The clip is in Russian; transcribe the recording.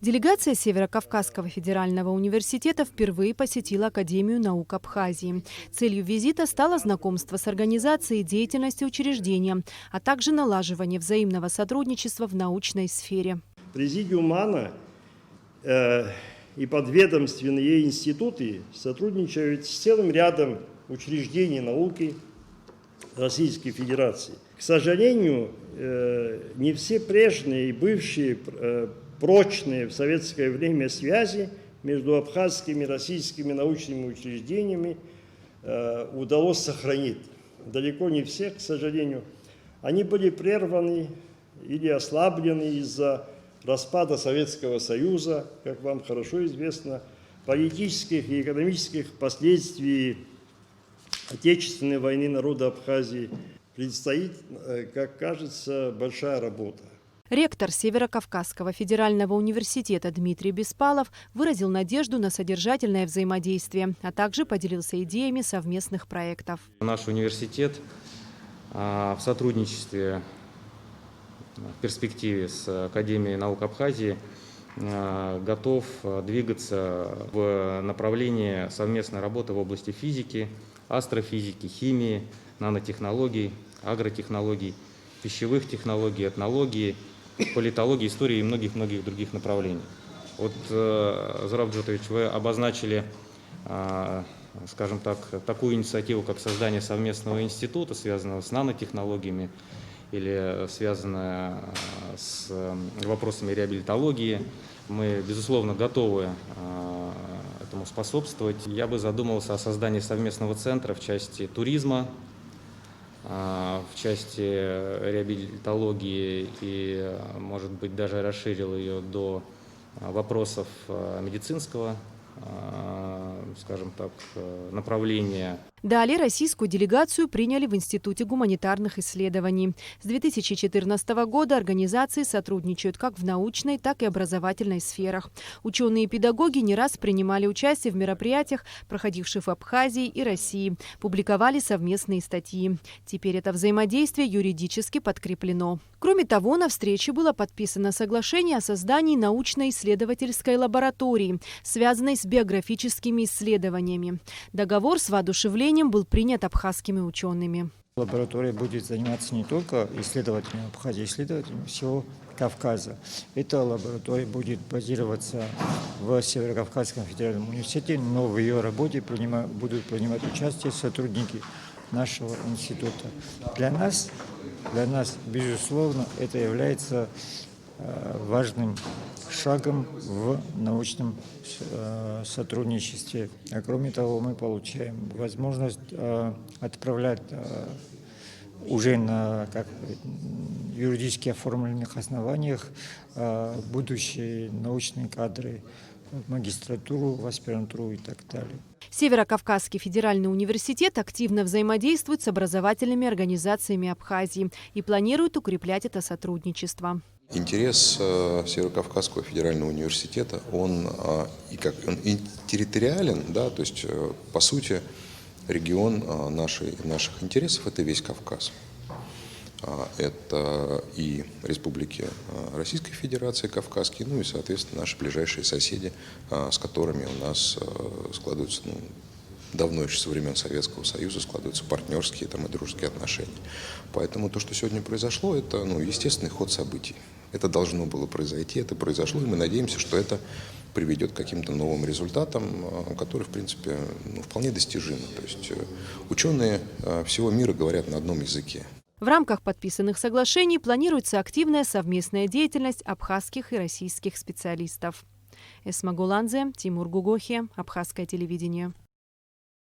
Делегация Северо-Кавказского федерального университета впервые посетила Академию наук Абхазии. Целью визита стало знакомство с организацией деятельности учреждения, а также налаживание взаимного сотрудничества в научной сфере. Президиум АНА и подведомственные институты сотрудничают с целым рядом учреждений науки Российской Федерации. К сожалению, не все прежние и бывшие прочные в советское время связи между абхазскими и российскими научными учреждениями удалось сохранить. Далеко не все, к сожалению. Они были прерваны или ослаблены из-за распада Советского Союза, как вам хорошо известно, политических и экономических последствий Отечественной войны народа Абхазии. Предстоит, как кажется, большая работа. Ректор Северо-Кавказского федерального университета Дмитрий Беспалов выразил надежду на содержательное взаимодействие, а также поделился идеями совместных проектов. Наш университет в сотрудничестве в перспективе с Академией наук Абхазии готов двигаться в направлении совместной работы в области физики, астрофизики, химии, нанотехнологий, агротехнологий, пищевых технологий, этнологии, политологии, истории и многих-многих других направлений. Вот, Зураб Джотович, вы обозначили, скажем так, такую инициативу, как создание совместного института, связанного с нанотехнологиями или связанное с вопросами реабилитологии. Мы, безусловно, готовы этому способствовать. Я бы задумался о создании совместного центра в части туризма, в части реабилитологии и, может быть, даже расширил ее до вопросов медицинского, скажем так, направления. Далее российскую делегацию приняли в Институте гуманитарных исследований. С 2014 года организации сотрудничают как в научной, так и образовательной сферах. Ученые и педагоги не раз принимали участие в мероприятиях, проходивших в Абхазии и России, публиковали совместные статьи. Теперь это взаимодействие юридически подкреплено. Кроме того, на встрече было подписано соглашение о создании научно-исследовательской лаборатории, связанной с биографическими исследованиями. Договор с воодушевлением был принят абхазскими учеными. Лаборатория будет заниматься не только исследователями Абхазии, исследователями всего Кавказа. Эта лаборатория будет базироваться в Северо-Кавказском федеральном университете, но в ее работе будут принимать участие сотрудники нашего института. Для нас, безусловно, это является важным шагом в научном сотрудничестве. А кроме того, мы получаем возможность отправлять уже на юридически оформленных основаниях будущие научные кадры в магистратуру, в аспирантуру и так далее. Северо-Кавказский федеральный университет активно взаимодействует с образовательными организациями Абхазии и планирует укреплять это сотрудничество. Интерес Северо-Кавказского федерального университета, он и территориален, да, то есть, по сути, регион наших интересов – это весь Кавказ. Это и республики Российской Федерации кавказские, ну и, соответственно, наши ближайшие соседи, с которыми у нас складываются, давно еще со времен Советского Союза складываются партнерские и дружеские отношения. Поэтому то, что сегодня произошло, это естественный ход событий. Это должно было произойти, это произошло, и мы надеемся, что это приведет к каким-то новым результатам, которые, в принципе, вполне достижимы. То есть ученые всего мира говорят на одном языке. В рамках подписанных соглашений планируется активная совместная деятельность абхазских и российских специалистов. Эсма Гуланзе, Тимур Гугохи, Абхазское телевидение.